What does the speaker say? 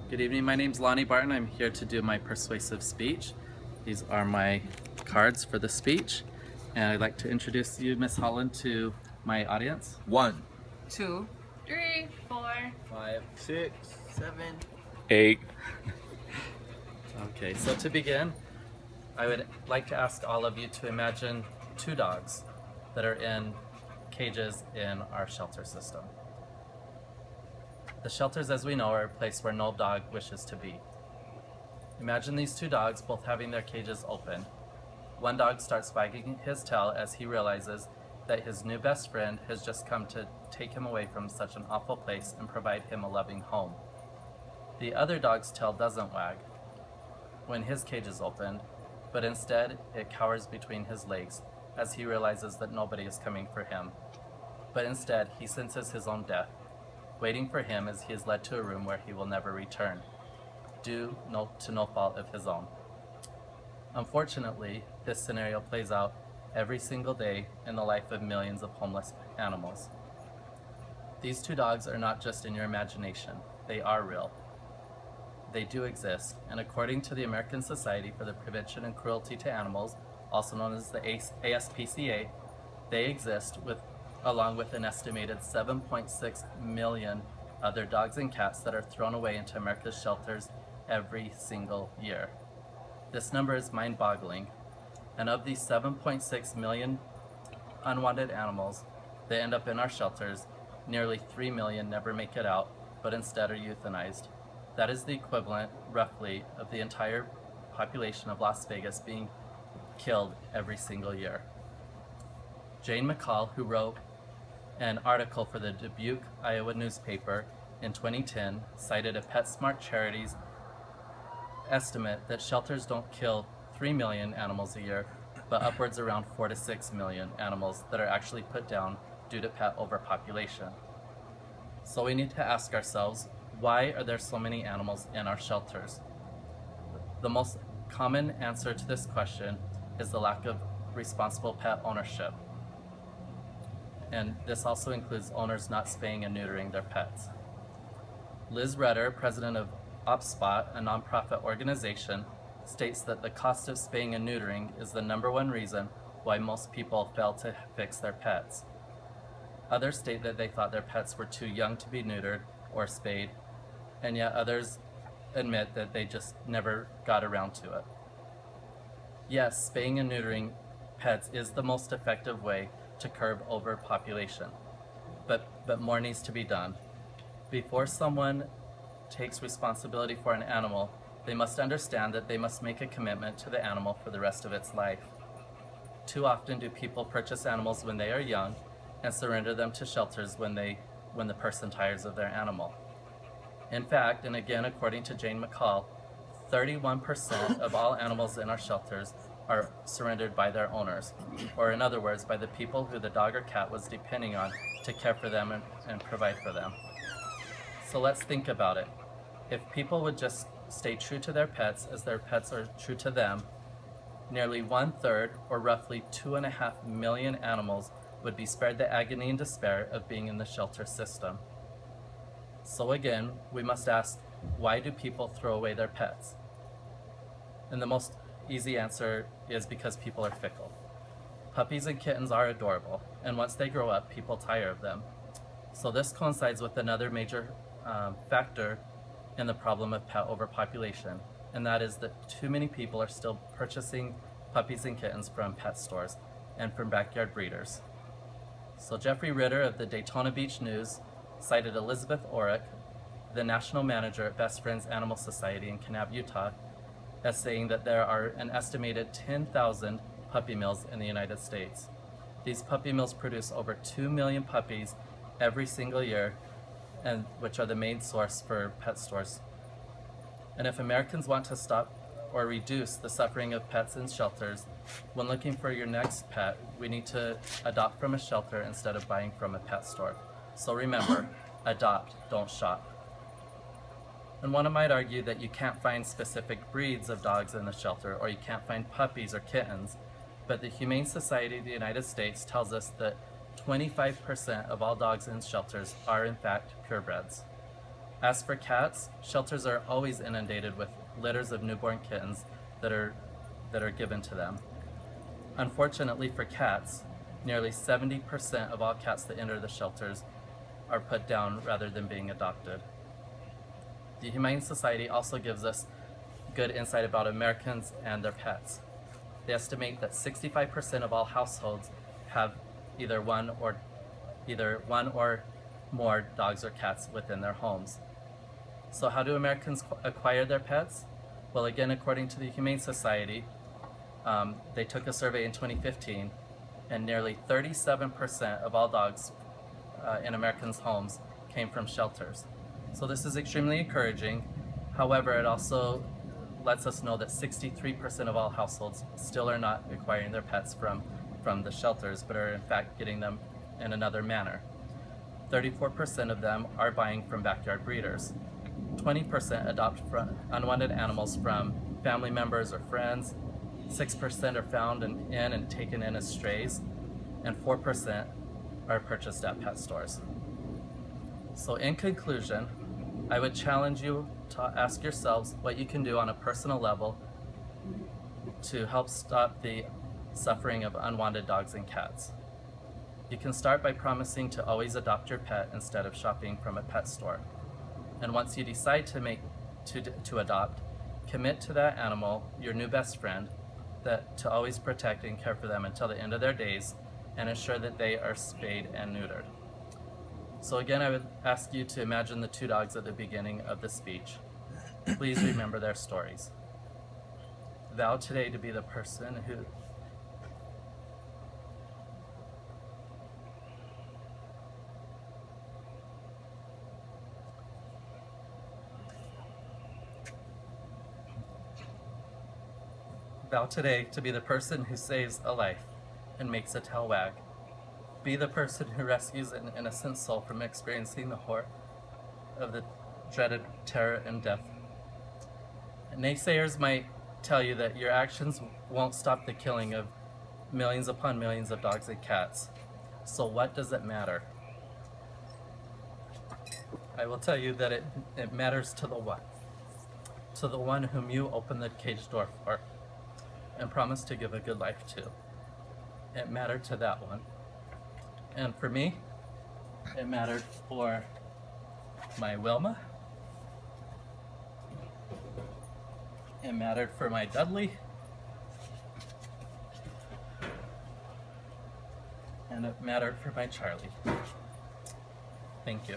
Good evening, my name's Lonnie Barton. I'm here to do my persuasive speech. These are my cards for the speech. And I'd like to introduce you, Miss Holland, to my audience. 1, 2, 3, 4, 5, 6, 7, 8. Okay, so to begin, I would like to ask all of you to imagine two dogs that are in cages in our shelter system. The shelters, as we know, are a place where no dog wishes to be. Imagine these two dogs both having their cages open. One dog starts wagging his tail as he realizes that his new best friend has just come to take him away from such an awful place and provide him a loving home. The other dog's tail doesn't wag when his cage is opened, but instead it cowers between his legs as he realizes that nobody is coming for him. But instead he senses his own death, waiting for him as he is led to a room where he will never return, due to no fault of his own. Unfortunately, this scenario plays out every single day in the life of millions of homeless animals. These two dogs are not just in your imagination, they are real. They do exist, and according to the American Society for the Prevention and Cruelty to Animals, also known as the ASPCA, they exist along with an estimated 7.6 million other dogs and cats that are thrown away into America's shelters every single year. This number is mind-boggling, and of these 7.6 million unwanted animals that end up in our shelters, nearly 3 million never make it out, but instead are euthanized. That is the equivalent, roughly, of the entire population of Las Vegas being killed every single year. Jane McCall, who wrote an article for the Dubuque, Iowa newspaper in 2010, cited a PetSmart charity's estimate that shelters don't kill 3 million animals a year, but upwards around 4 to 6 million animals that are actually put down due to pet overpopulation. So we need to ask ourselves, why are there so many animals in our shelters? The most common answer to this question is the lack of responsible pet ownership. And this also includes owners not spaying and neutering their pets. Liz Redder, president of OpSpot, a nonprofit organization, states that the cost of spaying and neutering is the #1 reason why most people fail to fix their pets. Others state that they thought their pets were too young to be neutered or spayed, and yet others admit that they just never got around to it. Yes, spaying and neutering pets is the most effective way to curb overpopulation, but more needs to be done. Before someone takes responsibility for an animal, they must understand that they must make a commitment to the animal for the rest of its life. Too often do people purchase animals when they are young and surrender them to shelters when the person tires of their animal. In fact, and again according to Jane McCall, 31% of all animals in our shelters are surrendered by their owners, or in other words, by the people who the dog or cat was depending on to care for them and provide for them. So let's think about it. If people would just stay true to their pets as their pets are true to them, nearly 1/3, or roughly 2.5 million animals would be spared the agony and despair of being in the shelter system. So again, we must ask, why do people throw away their pets? And the most easy answer is because people are fickle. Puppies and kittens are adorable, and once they grow up, people tire of them. So this coincides with another major factor in the problem of pet overpopulation, and that is that too many people are still purchasing puppies and kittens from pet stores and from backyard breeders. So Jeffrey Ritter of the Daytona Beach News cited Elizabeth Orrick, the national manager at Best Friends Animal Society in Kanab, Utah, as saying that there are an estimated 10,000 puppy mills in the United States. These puppy mills produce over 2 million puppies every single year, and which are the main source for pet stores. And if Americans want to stop or reduce the suffering of pets in shelters, when looking for your next pet, we need to adopt from a shelter instead of buying from a pet store. So remember, adopt, don't shop. And one might argue that you can't find specific breeds of dogs in the shelter, or you can't find puppies or kittens, but the Humane Society of the United States tells us that 25% of all dogs in shelters are in fact purebreds. As for cats, shelters are always inundated with litters of newborn kittens that are given to them. Unfortunately for cats, nearly 70% of all cats that enter the shelters are put down rather than being adopted. The Humane Society also gives us good insight about Americans and their pets. They estimate that 65% of all households have either one or more dogs or cats within their homes. So how do Americans acquire their pets? Well, again, according to the Humane Society, they took a survey in 2015, and nearly 37% of all dogs in Americans' homes came from shelters. So this is extremely encouraging. However, it also lets us know that 63% of all households still are not acquiring their pets from the shelters, but are in fact getting them in another manner. 34% of them are buying from backyard breeders. 20% adopt unwanted animals from family members or friends. 6% are found in and taken in as strays, and 4% are purchased at pet stores. So in conclusion, I would challenge you to ask yourselves what you can do on a personal level to help stop the suffering of unwanted dogs and cats. You can start by promising to always adopt your pet instead of shopping from a pet store. And once you decide to adopt, commit to that animal, your new best friend, to always protect and care for them until the end of their days, and ensure that they are spayed and neutered. So again, I would ask you to imagine the two dogs at the beginning of the speech. Please remember their stories. Vow today to be the person who Vow today to be the person who saves a life and makes a tail wag. Be the person who rescues an innocent soul from experiencing the horror of the dreaded terror and death. Naysayers might tell you that your actions won't stop the killing of millions upon millions of dogs and cats. So what does it matter? I will tell you that it matters to the one. To the one whom you open the cage door for and promise to give a good life to. It mattered to that one. And for me, it mattered for my Wilma. It mattered for my Dudley. And it mattered for my Charlie. Thank you.